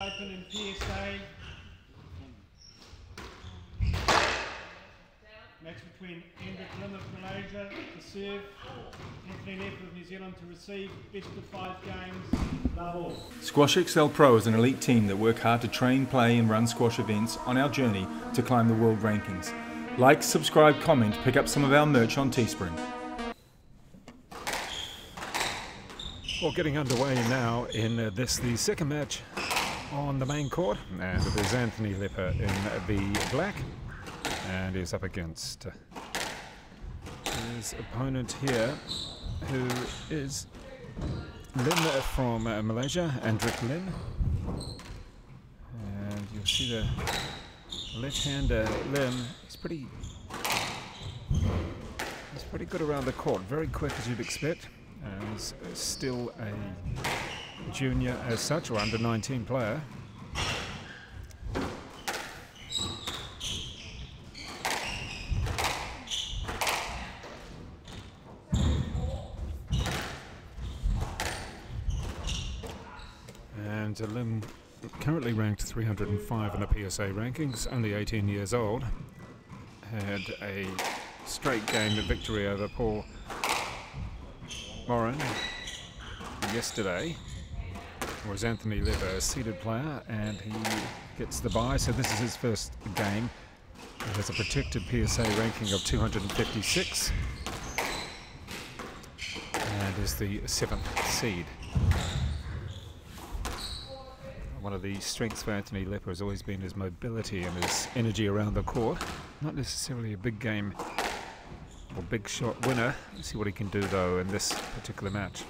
Open in PSA. Match between ANDRIK Lim of Malaysia to serve, Anthony LEPPER of New Zealand to receive. Best of 5 games. Love all. Squash XL Pro is an elite team that work hard to train, play and run squash events on our journey to climb the world rankings. Like, subscribe, comment, pick up some of our merch on Teespring. Well, getting underway now in the second match on the main court, and there's Anthony LEPPER in the black, and he's up against his opponent here, who is Lim from Malaysia, ANDRIK Lim, and you'll see the left-hander Lim. He's pretty good around the court, very quick as you'd expect. He's still a junior as such, or under 19 player. And Lim, currently ranked 305 in the PSA rankings, only 18 years old, had a straight game victory over Paul Moran yesterday, whereas Anthony LEPPER, a seeded player, and he gets the bye, so this is his first game. He has a protected PSA ranking of 256 and is the 7th seed. One of the strengths for Anthony LEPPER has always been his mobility and his energy around the court. Not necessarily a big game or big shot winner. Let's see what he can do though in this particular match.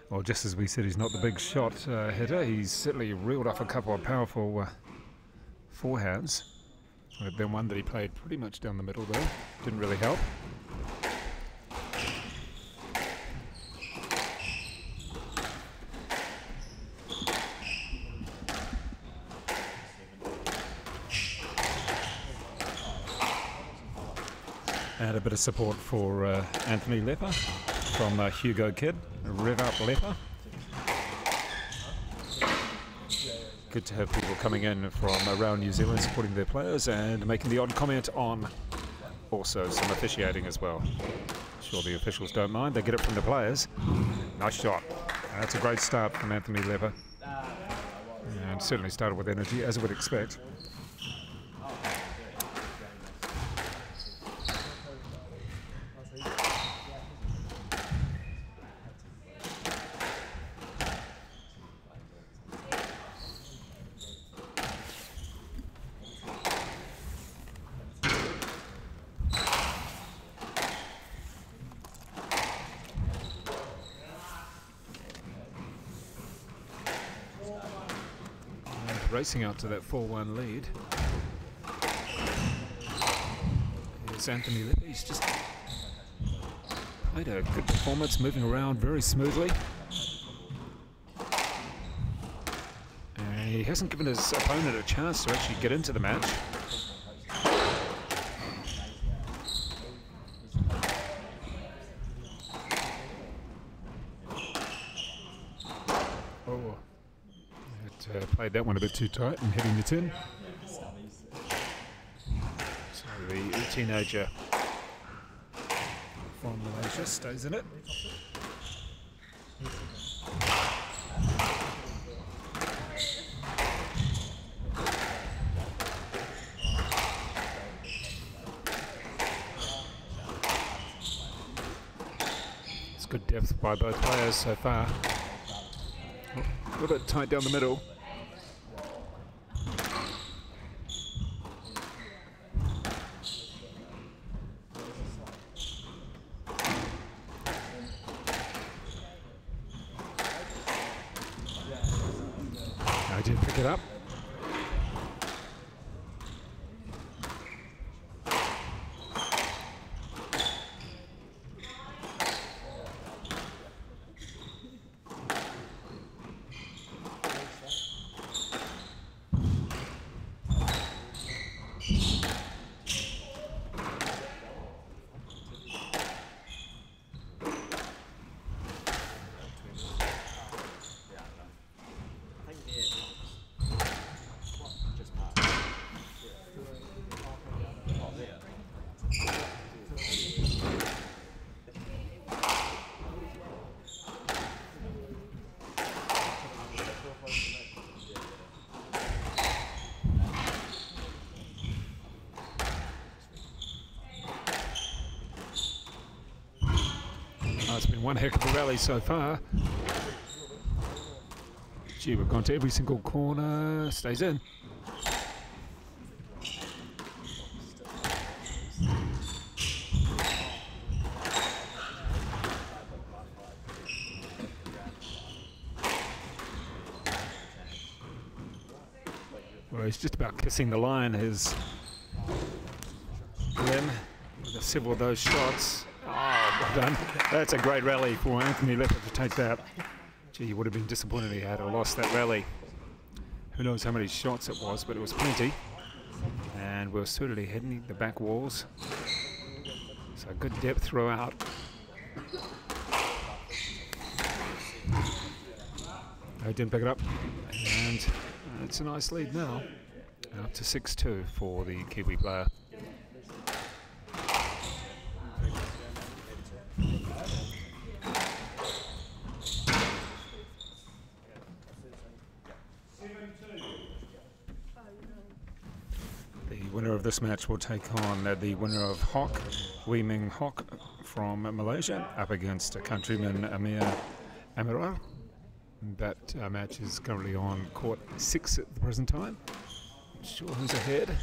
Well, just as we said, he's not the big shot hitter. He's certainly reeled off a couple of powerful forehands. Then one that he played pretty much down the middle though. Didn't really help. And a bit of support for Anthony LEPPER from Hugo Kidd, Rev Up LEPPER. Good to have people coming in from around New Zealand supporting their players and making the odd comment on also some officiating as well. Sure, the officials don't mind, they get it from the players. Nice shot. That's a great start from Anthony LEPPER, and certainly started with energy, as I would expect. Racing out to that 4-1 lead. Here's Anthony LEPPER. He's just played a good performance, moving around very smoothly. And he hasn't given his opponent a chance to actually get into the match. Played that one a bit too tight and hitting the tin. So the teenager from Malaysia stays in it. It's good depth by both players so far. A little bit tight down the middle. I did pick it up. one heck of a rally so far. Gee, we've gone to every single corner. Stays in. Well, he's just about kissing the line, his Lim, with several of those shots. Oh, well done. That's a great rally for Anthony Lepper to take that. Gee, he would have been disappointed if he had lost that rally. Who knows how many shots it was, but it was plenty. And we're certainly hitting the back walls. So good depth throughout. I didn't pick it up. And it's a nice lead now. Up to 6-2 for the Kiwi player. The winner of this match will take on the winner of Hock, Wee Ming Hock from Malaysia, up against countryman Amir Amirar. That match is currently on court 6 at the present time. Not sure who's ahead.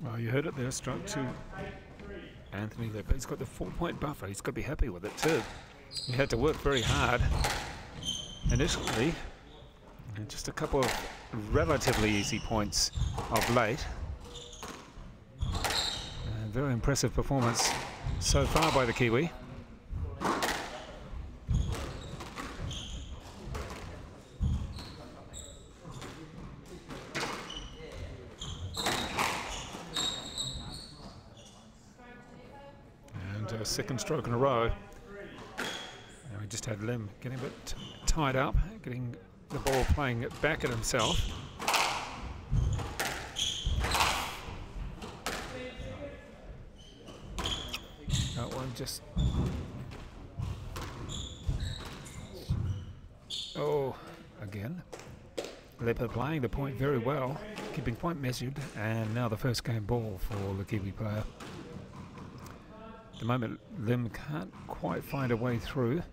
Well, you heard it there, stroke to Anthony Lepper. He's got the 4-point buffer. He's got to be happy with it too. He had to work very hard initially, and just a couple of relatively easy points of late. Very impressive performance so far by the Kiwi. Second stroke in a row. And we just had Lim getting a bit tied up, getting the ball playing it back at himself. That one just... Oh, again. Lepper playing the point very well, keeping quite measured, and now the first game ball for the Kiwi player. At the moment, Lim can't quite find a way through.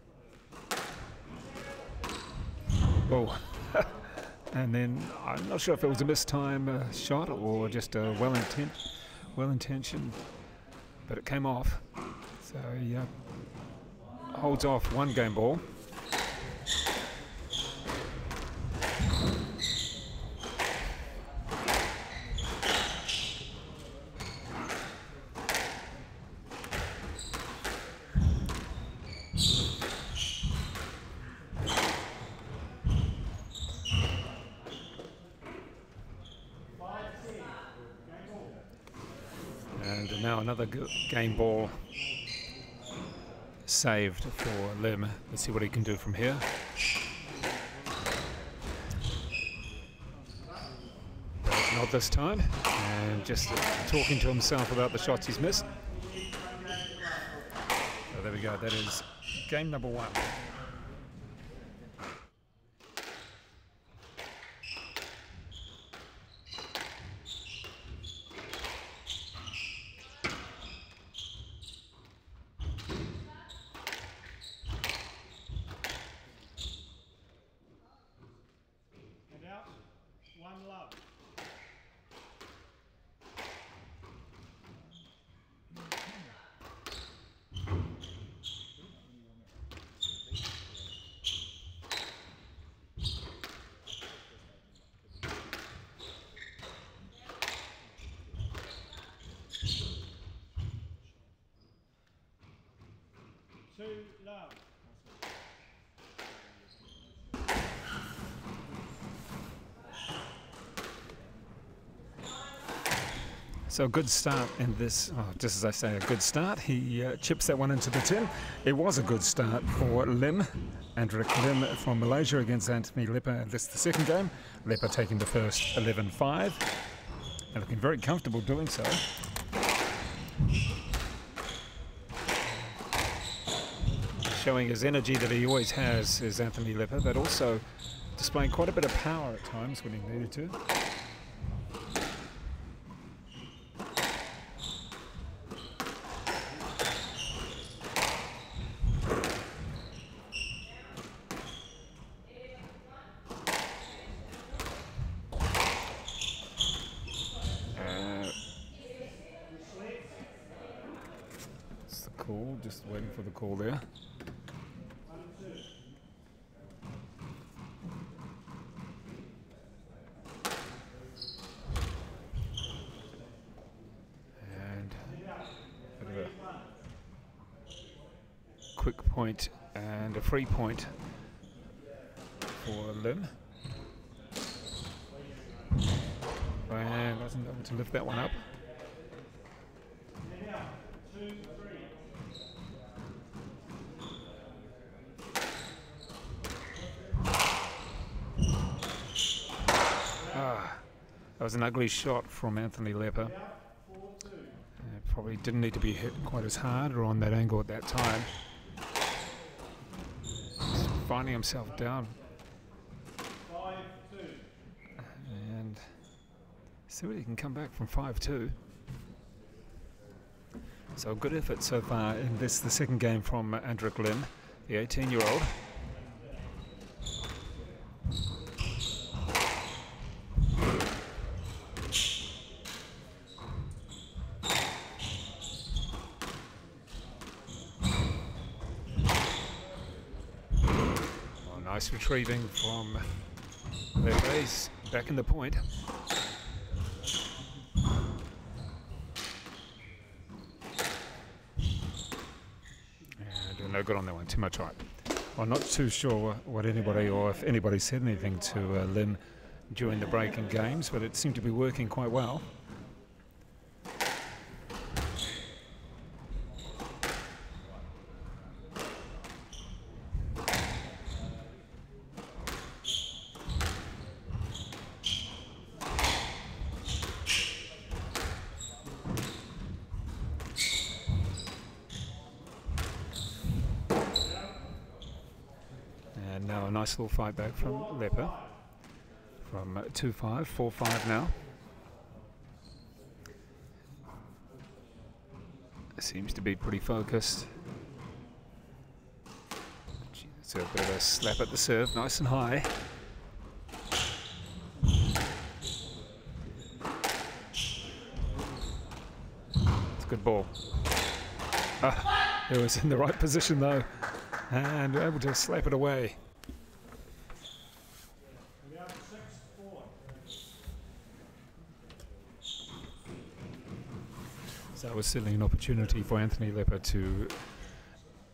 Oh, and then I'm not sure if it was a mistime shot or just a well-intentioned, but it came off. So he holds off one game ball. And now another game ball saved for Lim. Let's see what he can do from here. But not this time. And just talking to himself about the shots he's missed. So there we go. That is game number 1. One love. Two love. So a good start in this, just as I say, a good start. He chips that one into the tin. It was a good start for Lim. ANDRIK Lim from Malaysia against Anthony LEPPER. This is the second game. LEPPER taking the first 11-5. And looking very comfortable doing so. Showing his energy that he always has is Anthony LEPPER, but also displaying quite a bit of power at times when he needed to. It's the call, just waiting for the call there. Quick point and a free point for Lim. And wasn't able to lift that one up. That was an ugly shot from Anthony LEPPER. Probably didn't need to be hit quite as hard or on that angle at that time. He's finding himself down. And see what he can come back from 5-2. So a good effort so far in this, the second game from ANDRIK Lim, the 18-year-old. Nice retrieving from LEPPER. He's back in the point. And no good on that one, too much height. I'm not too sure what anybody, or if anybody said anything to Lim during the break in games, but it seemed to be working quite well. And now a nice little fight back from LEPPER. From 2-5, 4-5 now. Seems to be pretty focused. It's a bit of a slap at the serve, nice and high. It's a good ball. It was in the right position though, and able to slap it away. So that was certainly an opportunity for Anthony LEPPER to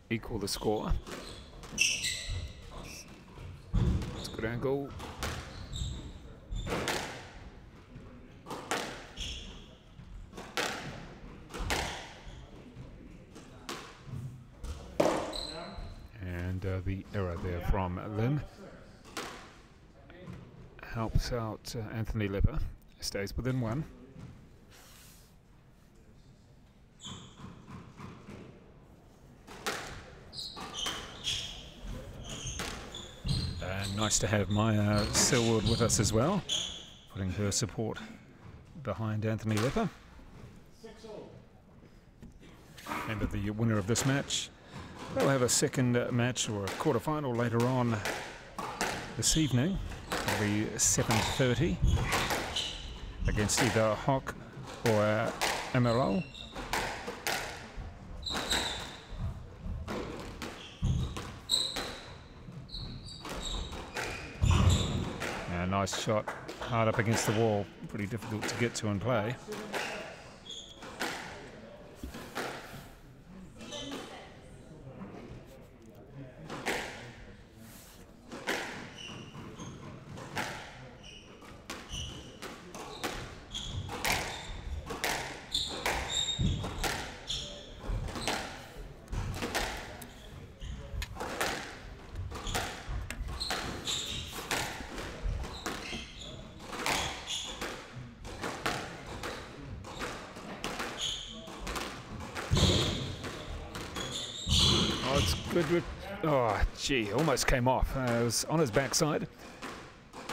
equal the score. It's a good angle. And the error there from Lim helps out Anthony LEPPER. Stays within one. And nice to have Maya Selwood with us as well, putting her support behind Anthony LEPPER. Remember, the winner of this match, they'll have a second match or a quarterfinal later on this evening. It'll be 7:30 against either Hock or Emerald. Nice shot, hard up against the wall, pretty difficult to get to and play. Good. Oh, gee, almost came off. It was on his backside.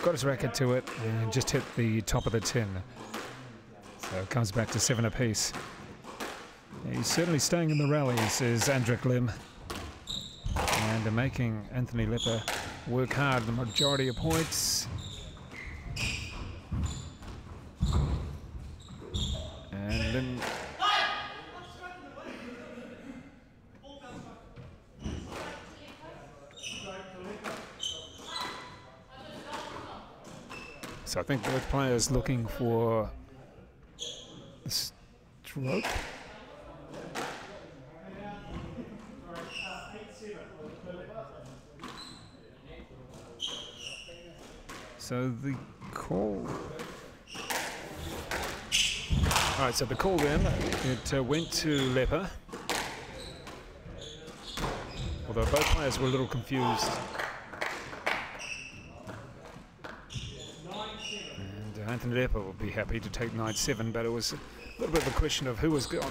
Got his racket to it and just hit the top of the tin. So it comes back to 7 apiece. He's certainly staying in the rallies, is ANDRIK Lim. And making Anthony Lepper work hard, the majority of points. And Lim. So I think both players looking for a stroke. So the call. All right, so the call then, it went to Lepper. Although both players were a little confused. And Anthony Lepper will be happy to take 9-7, but it was a little bit of a question of who was got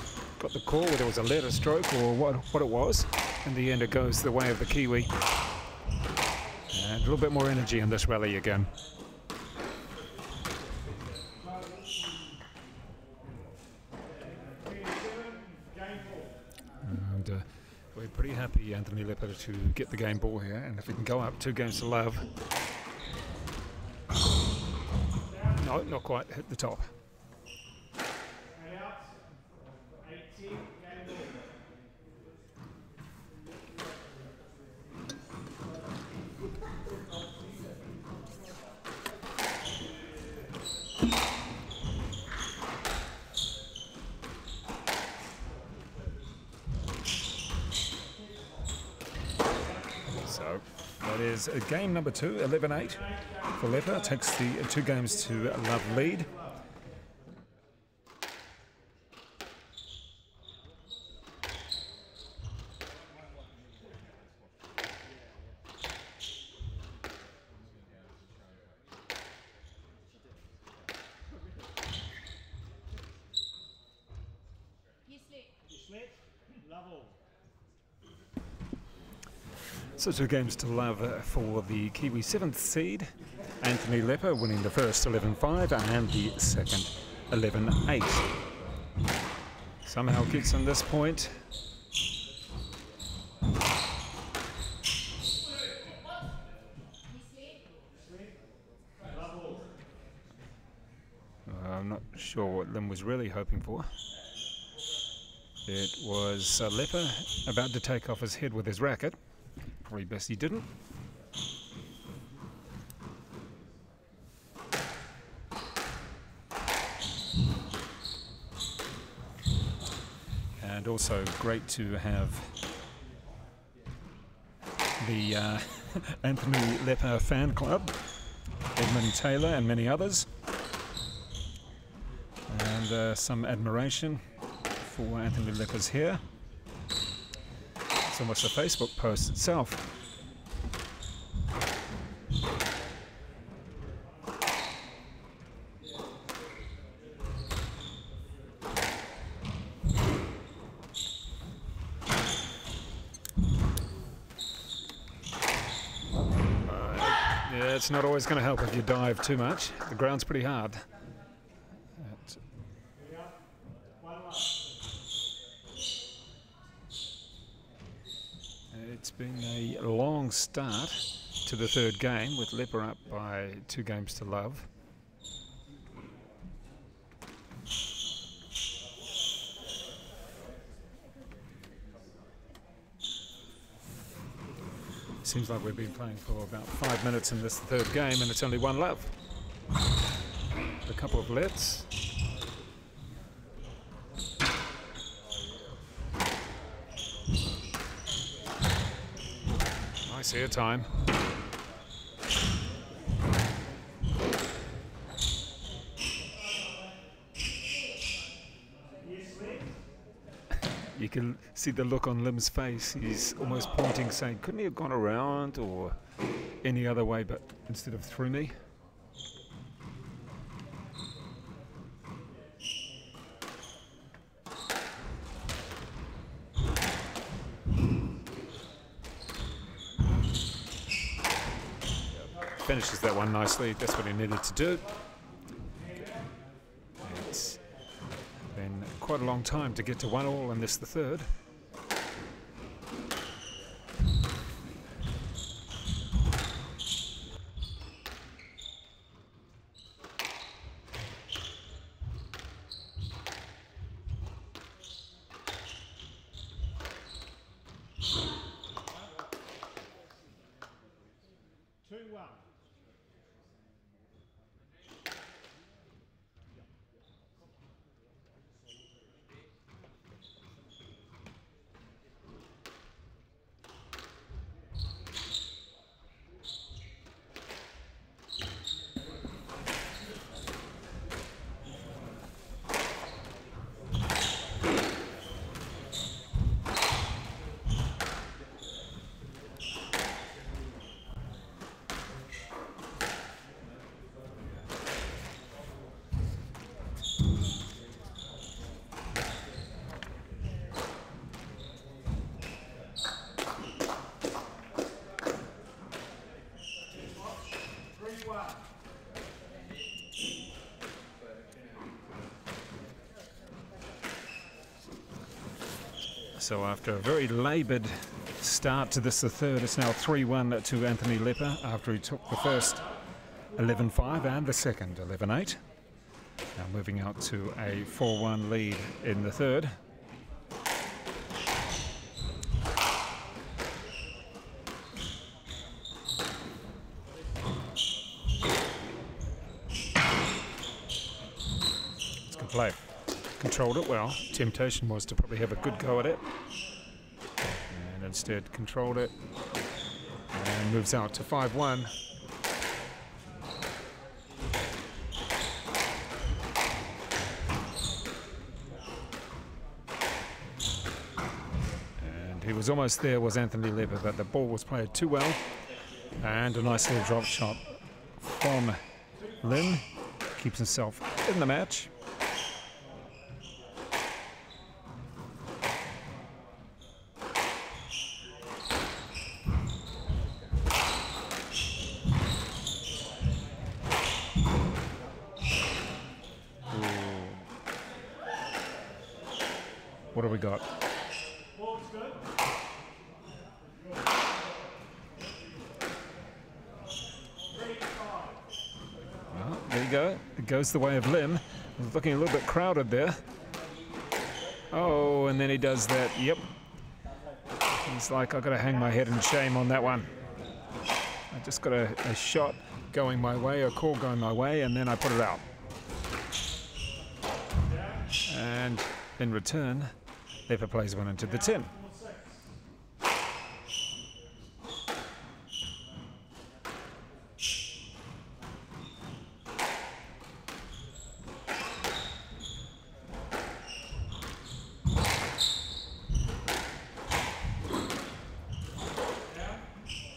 the call, whether it was a letter stroke or what it was. In the end, it goes the way of the Kiwi. And a little bit more energy in this rally again. And we're pretty happy, Anthony Lepper, to get the game ball here. And if we can go up 2 games to love. No, not quite. Hit the top. So that is game number 2, 11-8 for Lepper. Takes the 2 games to love lead. So 2 games to love for the Kiwi 7th seed. Anthony Lepper winning the first 11-5 and the second 11-8. Somehow gets on this point. I'm not sure what Lim was really hoping for. It was Lepper about to take off his head with his racket. Probably best he didn't. And also great to have the Anthony Lepper fan club, Edmund Taylor and many others. And some admiration for Anthony Lepper's hair. It's almost a Facebook post itself. Yeah, it's not always going to help if you dive too much. The ground's pretty hard. It's been a long start to the 3rd game with Lepper up by 2 games to love. Seems like we've been playing for about 5 minutes in this 3rd game and it's only 1 love. A couple of lets. Nice air time. You can see the look on Lim's face. He's almost pointing, saying, couldn't he have gone around or any other way, but instead of through me? finishes that one nicely. That's what he needed to do. It's been quite a long time to get to 1-1 in this, the third. So after a very laboured start to this, the third, it's now 3-1 to Anthony Lepper after he took the first 11-5 and the second 11-8. Now moving out to a 4-1 lead in the third. It's good play. Controlled it well. Temptation was to probably have a good go at it, and instead controlled it and moves out to 5-1. And he was almost there, was Anthony Lepper, but the ball was played too well, and a nice little drop shot from Lim. Keeps himself in the match. What do we got? Ball's good. Well, there you go. It goes the way of Lim. Looking a little bit crowded there. Oh, and then he does that. Yep. He's like, I've got to hang my head in shame on that one. I just got a shot going my way, a call going my way, and then I put it out. And in return, Lepper plays one into the 10.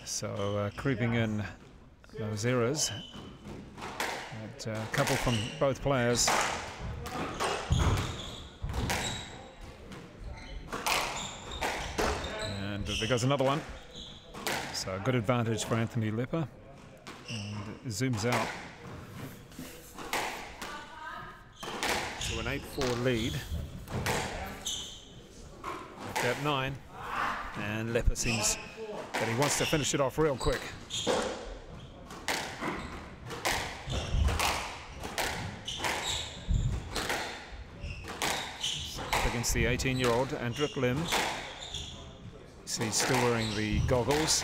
So creeping in those errors. And, a couple from both players. And there goes another one. So a good advantage for Anthony Lepper. And it zooms out to an 8-4 lead. Make that 9. And Lepper seems that he wants to finish it off real quick. Up against the 18-year-old Andrik Lim. So he's still wearing the goggles.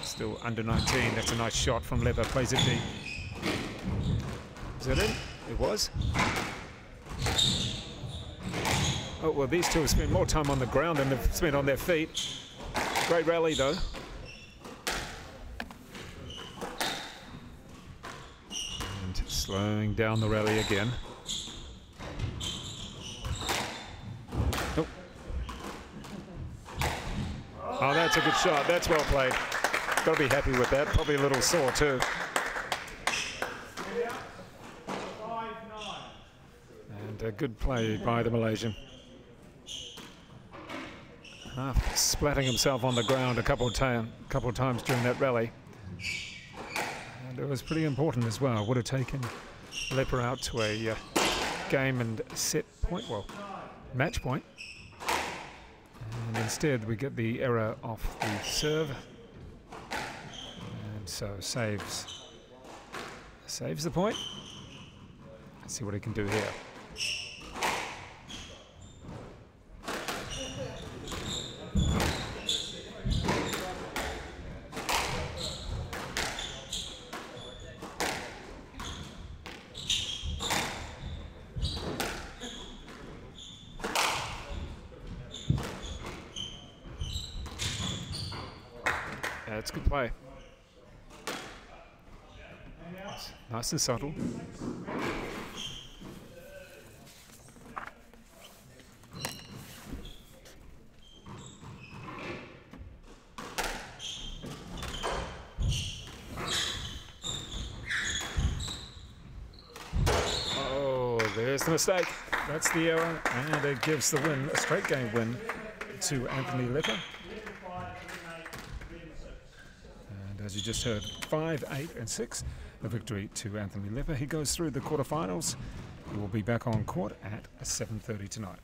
Still under 19. That's a nice shot from Lepper. Plays it deep. Is that it? It was. Oh, well, these two have spent more time on the ground than they've spent on their feet. Great rally, though. And slowing down the rally again. Oh, oh, that's a good shot. That's well played. Got to be happy with that. Probably a little sore, too. And a good play by the Malaysian. Splatting himself on the ground a couple of times during that rally. And it was pretty important as well. Would have taken Lepper out to a game and set point, well, match point. And instead we get the error off the serve. And so saves the point. Let's see what he can do here. It's good play. Nice and subtle. Oh, there's the mistake. That's the error, and it gives the win, a straight game win to Anthony Lepper. As you just heard, 5, 8 and 6, a victory to Anthony Lepper. He goes through the quarterfinals. He will be back on court at 7:30 tonight.